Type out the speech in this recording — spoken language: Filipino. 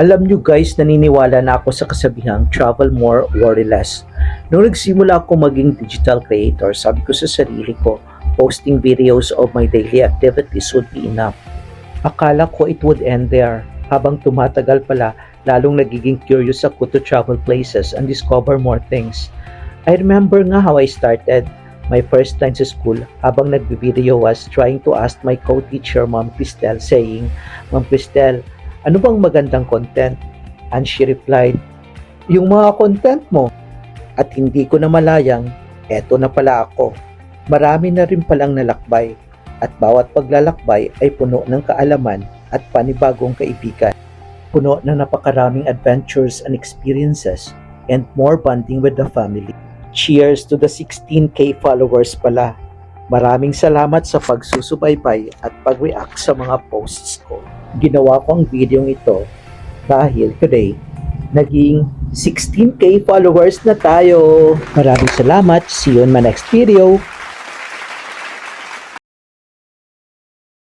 Alam nyo guys, naniniwala na ako sa kasabihang travel more, worry less. Nung nagsimula ako maging digital creator, sabi ko sa sarili ko, posting videos of my daily activities would be enough. Akala ko it would end there. Habang tumatagal pala, lalong nagiging curious ako to travel places and discover more things. I remember nga how I started. My first time sa school, habang nagbi-video was trying to ask my co-teacher, Ma'am Cristel, saying, Ma'am Cristel, ano bang magandang content? And she replied, yung mga content mo. At hindi ko na malayang, eto na pala ako. Marami na rin palang nalakbay. At bawat paglalakbay ay puno ng kaalaman at panibagong kaibigan. Puno ng napakaraming adventures and experiences and more bonding with the family. Cheers to the 16K followers pala. Maraming salamat sa pagsusubaybay at pag-react sa mga posts ko. Ginawa ko ang video ito dahil today, naging 16K followers na tayo. Maraming salamat. See you in my next video.